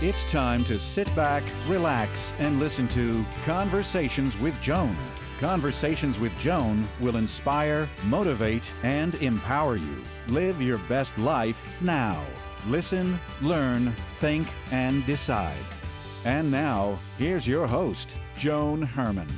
It's time to sit back, relax, and listen to Conversations with Joan. Conversations with Joan will inspire, motivate, and empower you. Live your best life now. Listen, learn, think, and decide. And now, here's your host, Joan Herman.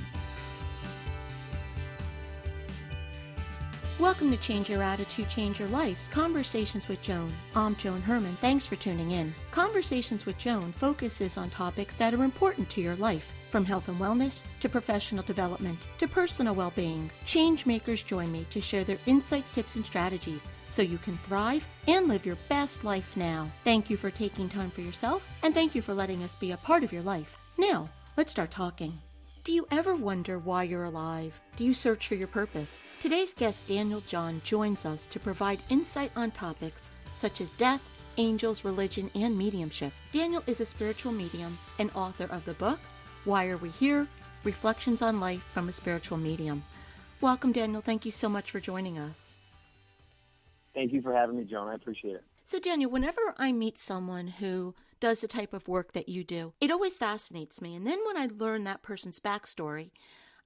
Welcome to Change Your Attitude, Change Your Life's Conversations with Joan. I'm Joan Herman. Thanks for tuning in. Conversations with Joan focuses on topics that are important to your life, from health and wellness to professional development to personal well-being. Change makers join me to share their insights, tips, and strategies so you can thrive and live your best life now. Thank you for taking time for yourself, and thank you for letting us be a part of your life. Now, let's start talking. Do you ever wonder why you're alive? Do you search for your purpose? Today's guest, Daniel John, joins us to provide insight on topics such as death, angels, religion, and mediumship. Daniel is a spiritual medium and author of the book, Why Are We Here? Reflections on Life from a Spiritual Medium. Welcome, Daniel. Thank you so much for joining us. Thank you for having me, Joan. I appreciate it. So, Daniel, whenever I meet someone who does the type of work that you do, it always fascinates me. And then when I learn that person's backstory,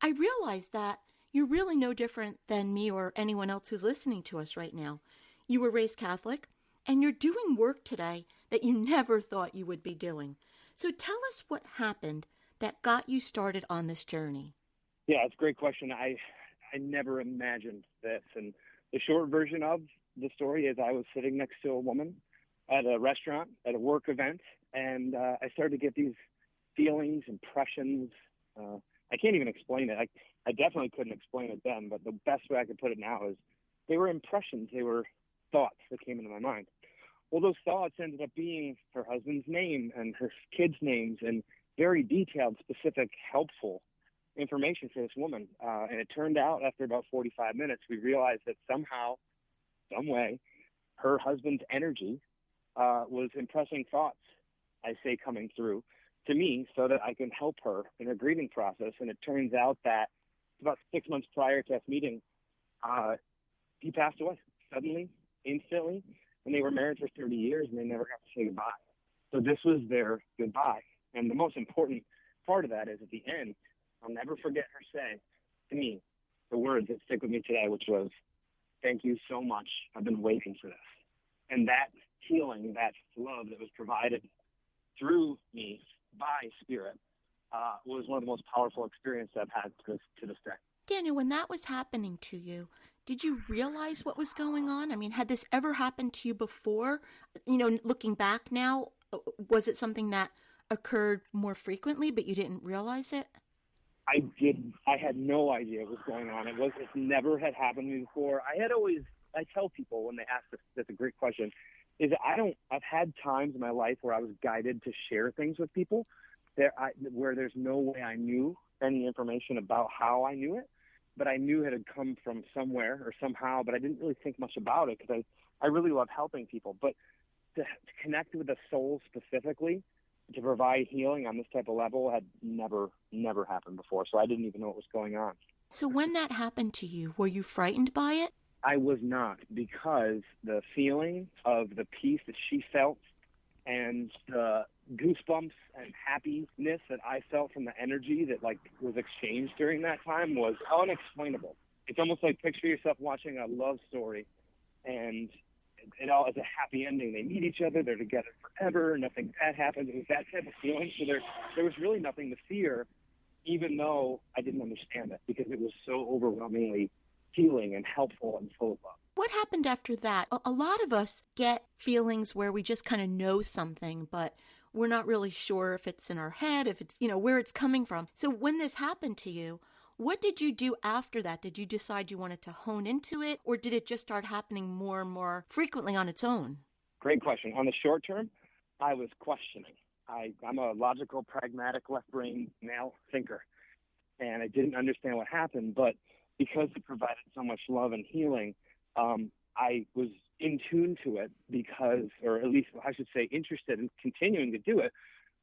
I realize that you're really no different than me or anyone else who's listening to us right now. You were raised Catholic, and you're doing work today that you never thought you would be doing. So tell us what happened that got you started on this journey. Yeah, it's a great question. I never imagined this. And the short version of the story is I was sitting next to a woman at a restaurant, at a work event, and I started to get these feelings, impressions. I can't even explain it. I definitely couldn't explain it then, but the best way I could put it now is they were impressions. They were thoughts that came into my mind. Well, those thoughts ended up being her husband's name and her kids' names and very detailed, specific, helpful information for this woman. And it turned out after about 45 minutes, we realized that somehow, some way, her husband's energy was impressing thoughts, I say, coming through to me so that I can help her in her grieving process. And it turns out that about 6 months prior to us meeting, he passed away suddenly, instantly, and they were married for 30 years and they never got to say goodbye. So this was their goodbye. And the most important part of that is at the end, I'll never forget her saying to me the words that stick with me today, which was, "Thank you so much. I've been waiting for this." And that healing, that love that was provided through me by Spirit was one of the most powerful experiences I've had to this day. Daniel, when that was happening to you, did you realize what was going on? I mean, had this ever happened to you before? You know, looking back now, was it something that occurred more frequently, but you didn't realize it? I didn't. I had no idea what was going on. It never had happened to me before. I tell people when they ask this, that's a great question, is I've had times in my life where I was guided to share things with people where there's no way I knew any information about how I knew it, but I knew it had come from somewhere or somehow, but I didn't really think much about it because I really love helping people. But to connect with the soul specifically, to provide healing on this type of level had never happened before. So I didn't even know what was going on. So when that happened to you, were you frightened by it? I was not, because the feeling of the peace that she felt and the goosebumps and happiness that I felt from the energy that was exchanged during that time was unexplainable. It's almost like picture yourself watching a love story and it all is a happy ending. They meet each other, they're together forever, nothing bad happens. It was that type of feeling. So there was really nothing to fear, even though I didn't understand it, because it was so overwhelmingly healing and helpful and full of love. What happened after that? A lot of us get feelings where we just kind of know something, but we're not really sure if it's in our head, if it's, where it's coming from. So when this happened to you, what did you do after that? Did you decide you wanted to hone into it, or did it just start happening more and more frequently on its own? Great question. On the short term, I was questioning. I'm a logical, pragmatic, left-brain male thinker, and I didn't understand what happened, but because it provided so much love and healing, I was in tune to it because, or at least I should say interested in continuing to do it,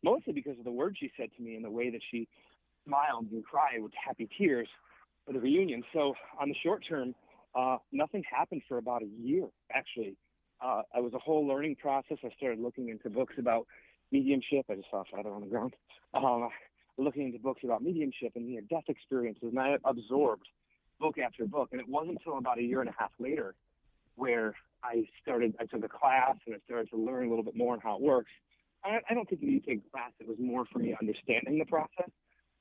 mostly because of the words she said to me and the way that she smiled and cried with happy tears for the reunion. So on the short term, nothing happened for about a year, actually. It was a whole learning process. I started looking into books about mediumship. I just saw a feather on the ground. Looking into books about mediumship and near-death experiences, and I absorbed book after book. And it wasn't until about a year and a half later where I took a class and I started to learn a little bit more on how it works. I don't think you need to take a class. It was more for me understanding the process.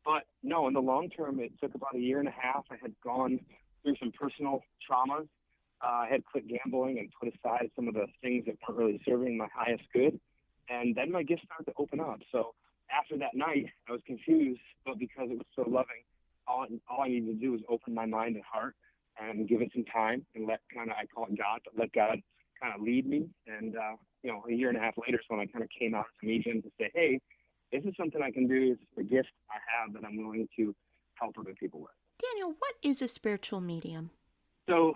But no, in the long term, it took about a year and a half. I had gone through some personal traumas. I had quit gambling and put aside some of the things that weren't really serving my highest good. And then my gifts started to open up. So after that night, I was confused, but because it was so loving, all I needed to do was open my mind and heart and give it some time and I call it God, but let God kind of lead me. And, a year and a half later, so when I kind of came out to medium to say, hey, this is something I can do. This is a gift I have that I'm willing to help other people with. Daniel, what is a spiritual medium? So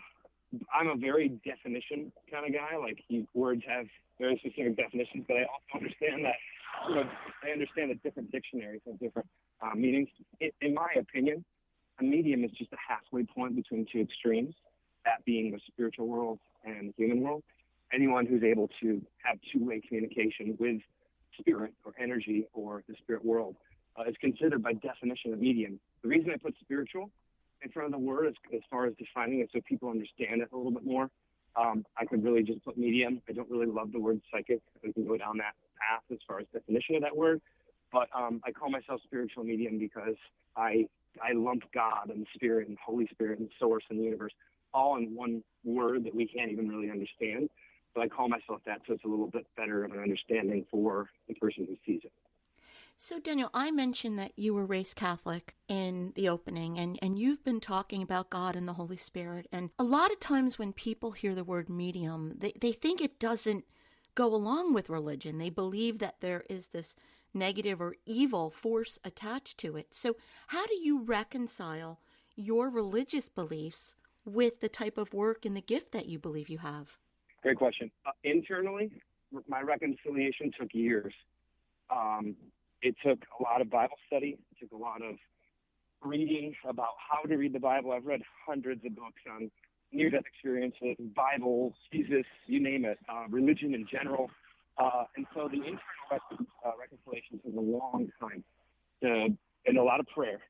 I'm a very definition kind of guy. Like, words have very specific definitions, but I also understand that, I understand that different dictionaries have different meanings. In my opinion, a medium is just a halfway point between two extremes, that being the spiritual world and the human world. Anyone who's able to have two-way communication with spirit or energy or the spirit world is considered by definition a medium. The reason I put spiritual in front of the word as far as defining it so people understand it a little bit more. I could really just put medium. I don't really love the word psychic. We can go down that path as far as definition of that word. But I call myself spiritual medium because I lump God and Spirit and Holy Spirit and Source and the universe all in one word that we can't even really understand. So I call myself that, so it's a little bit better of an understanding for the person who sees it. So, Daniel, I mentioned that you were raised Catholic in the opening, and you've been talking about God and the Holy Spirit. And a lot of times when people hear the word medium, they think it doesn't go along with religion. They believe that there is this negative or evil force attached to it. So how do you reconcile your religious beliefs with the type of work and the gift that you believe you have? Great question. Internally, my reconciliation took years. It took a lot of Bible study. It took a lot of reading about how to read the Bible. I've read hundreds of books on near-death experiences, Bible, Jesus, you name it, religion in general. And so the internal reconciliation took a long time and a lot of prayer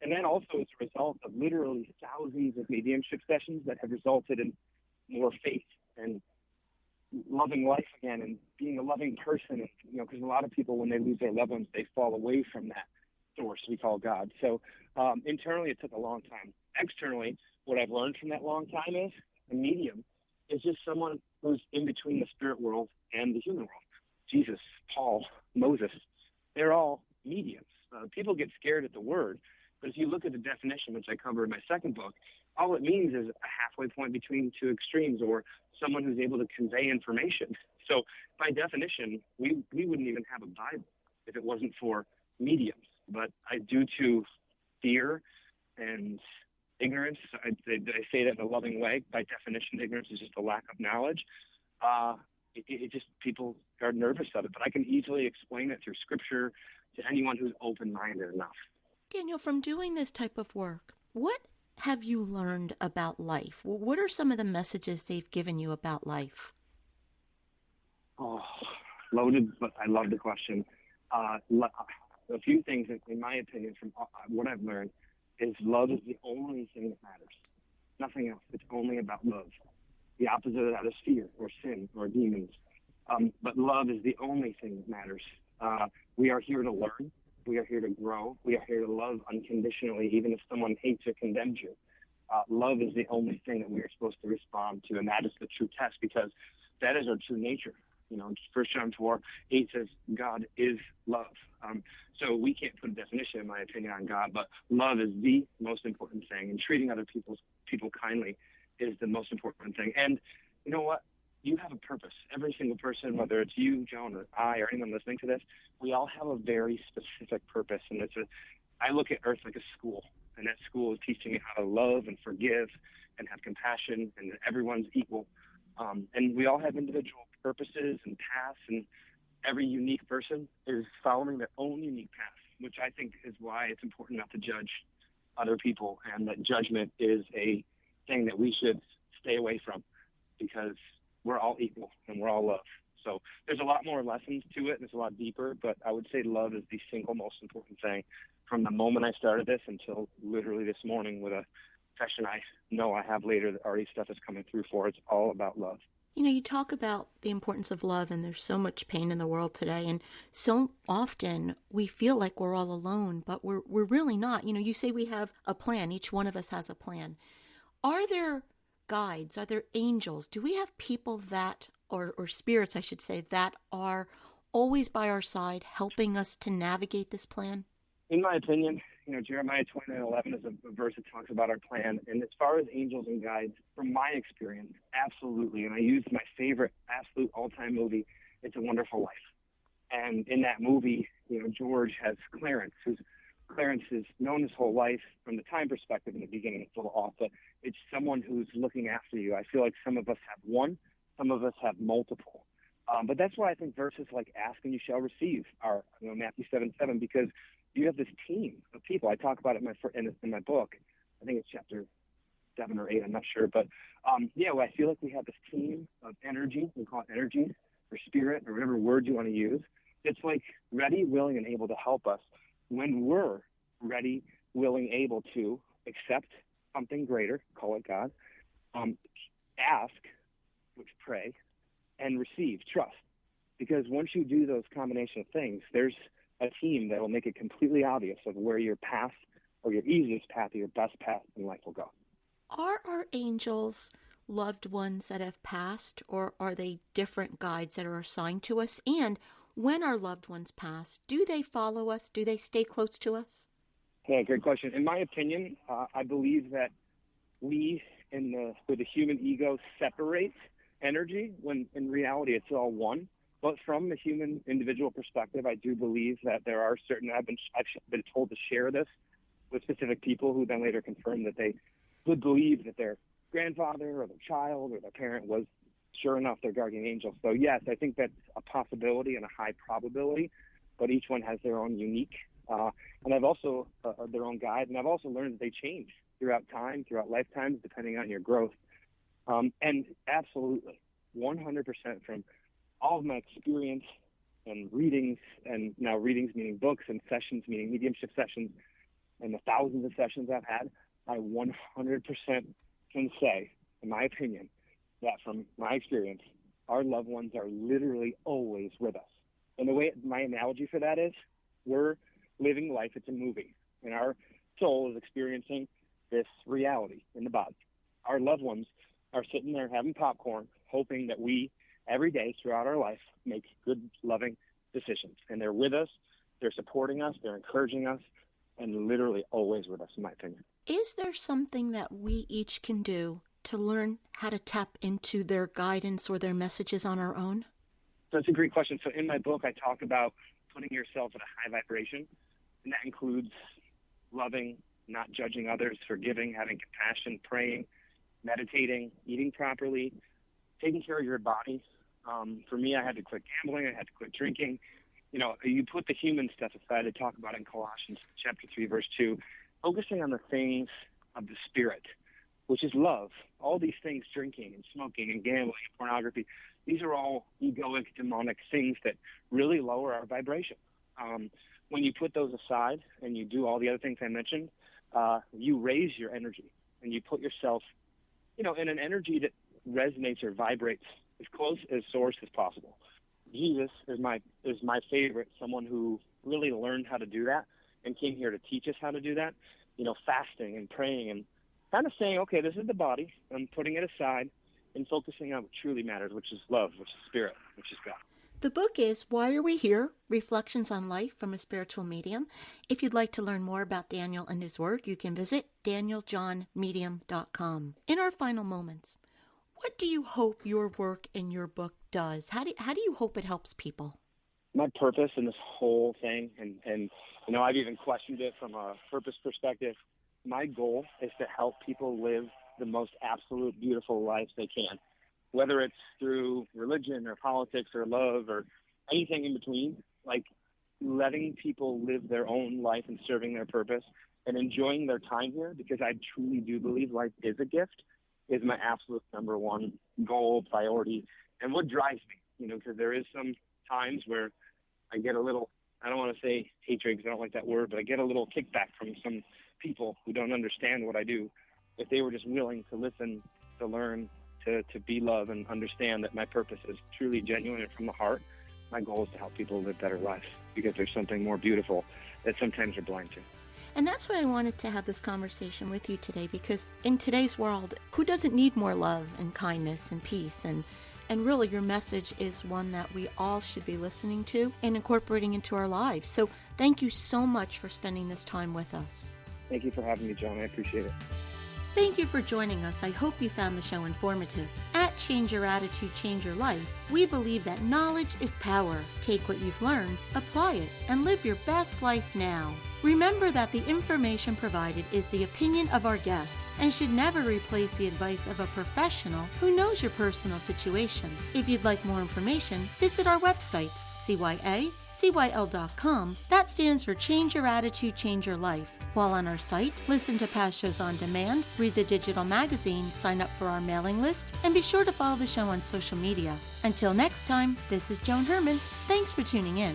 and then also it's a result of literally thousands of mediumship sessions that have resulted in more faith and loving life again and being a loving person. And, because a lot of people, when they lose their loved ones, they fall away from that source we call God. So internally, it took a long time. Externally, what I've learned from that long time is a medium is just someone who's in between the spirit world and the human world. Jesus, Paul, Moses, they're all mediums. People get scared at the word, but if you look at the definition, which I cover in my second book, all it means is a halfway point between two extremes, or someone who's able to convey information. So by definition, we wouldn't even have a Bible if it wasn't for mediums. But due to fear and ignorance, I say that in a loving way. By definition, ignorance is just a lack of knowledge. It just, people are nervous of it. But I can easily explain it through Scripture to anyone who's open-minded enough. Daniel, from doing this type of work, what have you learned about life? What are some of the messages they've given you about life? Oh, loaded, but I love the question. A few things, in my opinion, from what I've learned, is love is the only thing that matters. Nothing else. It's only about love. The opposite of that is fear or sin or demons. But love is the only thing that matters. We are here to learn. We are here to grow. We are here to love unconditionally, even if someone hates or condemns you. Love is the only thing that we are supposed to respond to, and that is the true test, because that is our true nature. 1 John 4:8 says God is love. So we can't put a definition, in my opinion, on God, but love is the most important thing, and treating other people kindly is the most important thing. And you know what? You have a purpose. Every single person, whether it's you, Joan, or I, or anyone listening to this, we all have a very specific purpose. And I look at Earth like a school, and that school is teaching me how to love and forgive and have compassion, and that everyone's equal. And we all have individual purposes and paths, and every unique person is following their own unique path, which I think is why it's important not to judge other people, and that judgment is a thing that we should stay away from, because we're all equal and we're all love. So there's a lot more lessons to it, and it's a lot deeper, but I would say love is the single most important thing from the moment I started this until literally this morning with a session I know I have later that already stuff is coming through for. It's all about love. You talk about the importance of love, and there's so much pain in the world today, and so often we feel like we're all alone, but we're really not. You say we have a plan. Each one of us has a plan. Are there guides? Are there angels? Do we have people that, or spirits, I should say, that are always by our side helping us to navigate this plan? In my opinion, Jeremiah 29:11 is a verse that talks about our plan. And as far as angels and guides, from my experience, absolutely. And I used my favorite, absolute all-time movie, It's a Wonderful Life. And in that movie, George has Clarence, Clarence is known his whole life from the time perspective in the beginning. It's a little off, but it's someone who's looking after you. I feel like some of us have one, some of us have multiple. But that's why I think verses like ask and you shall receive are Matthew 7:7, because you have this team of people. I talk about it in my book. I think it's chapter 7 or 8. I'm not sure. But, I feel like we have this team of energy. We call it energy or spirit or whatever word you want to use. It's like ready, willing, and able to help us when we're ready, willing, able to accept something greater, call it God, ask, which pray, and receive, trust. Because once you do those combination of things, there's a team that will make it completely obvious of where your path or your easiest path or your best path in life will go. Are our angels loved ones that have passed, or are they different guides that are assigned to us? And when our loved ones pass, do they follow us? Do they stay close to us? Yeah, great question. In my opinion, I believe that we, with the human ego, separate energy when in reality it's all one. But from the human individual perspective, I do believe that there are certain, I've been told to share this with specific people who then later confirmed that they would believe that their grandfather or their child or their parent was sure enough their guardian angel. So yes, I think that's a possibility and a high probability, but each one has their own unique, and I've also their own guide. And I've also learned that they change throughout time, throughout lifetimes, depending on your growth. And absolutely, 100% from all of my experience and readings, and now readings meaning books and sessions meaning mediumship sessions, and the thousands of sessions I've had, I 100% can say, in my opinion, that from my experience, our loved ones are literally always with us. And the way my analogy for that is, we're living life, it's a movie, and our soul is experiencing this reality in the body. Our loved ones are sitting there having popcorn, hoping that we, every day throughout our life, make good, loving decisions. And they're with us, they're supporting us, they're encouraging us, and literally always with us, in my opinion. Is there something that we each can do to learn how to tap into their guidance or their messages on our own? That's a great question. So in my book, I talk about putting yourself at a high vibration, and that includes loving, not judging others, forgiving, having compassion, praying, meditating, eating properly, taking care of your body. For me, I had to quit gambling. I had to quit drinking. You put the human stuff aside. I talk about in Colossians chapter 3, verse 2, focusing on the things of the spirit, which is love. All these things, drinking and smoking and gambling and pornography, these are all egoic, demonic things that really lower our vibration. When you put those aside and you do all the other things I mentioned, you raise your energy and you put yourself, in an energy that resonates or vibrates as close as source as possible. Jesus is my favorite, someone who really learned how to do that and came here to teach us how to do that, fasting and praying and kind of saying, okay, this is the body. I'm putting it aside and focusing on what truly matters, which is love, which is spirit, which is God. The book is Why Are We Here? Reflections on Life from a Spiritual Medium. If you'd like to learn more about Daniel and his work, you can visit danieljohnmedium.com. In our final moments, what do you hope your work and your book does? How do you hope it helps people? My purpose in this whole thing, and I've even questioned it from a purpose perspective. My goal is to help people live the most absolute, beautiful lives they can, whether it's through religion or politics or love or anything in between, like letting people live their own life and serving their purpose and enjoying their time here, because I truly do believe life is a gift, is my absolute number one goal, priority, and what drives me. because there is some times where I get a little, I don't want to say hatred because I don't like that word, but I get a little kickback from some people who don't understand what I do. If they were just willing to listen, to learn, to be love and understand that my purpose is truly genuine and from the heart, my goal is to help people live better lives, because there's something more beautiful that sometimes we're blind to. And that's why I wanted to have this conversation with you today, because in today's world, who doesn't need more love and kindness and peace? And really, your message is one that we all should be listening to and incorporating into our lives. So thank you so much for spending this time with us. Thank you for having me, Joan. I appreciate it. Thank you for joining us. I hope you found the show informative. At Change Your Attitude, Change Your Life, we believe that knowledge is power. Take what you've learned, apply it, and live your best life now. Remember that the information provided is the opinion of our guest and should never replace the advice of a professional who knows your personal situation. If you'd like more information, visit our website, cyacyl.com. That stands for Change Your Attitude, Change Your Life. While on our site, listen to past shows on demand, read the digital magazine, sign up for our mailing list, and be sure to follow the show on social media. Until next time, this is Joan Herman. Thanks for tuning in.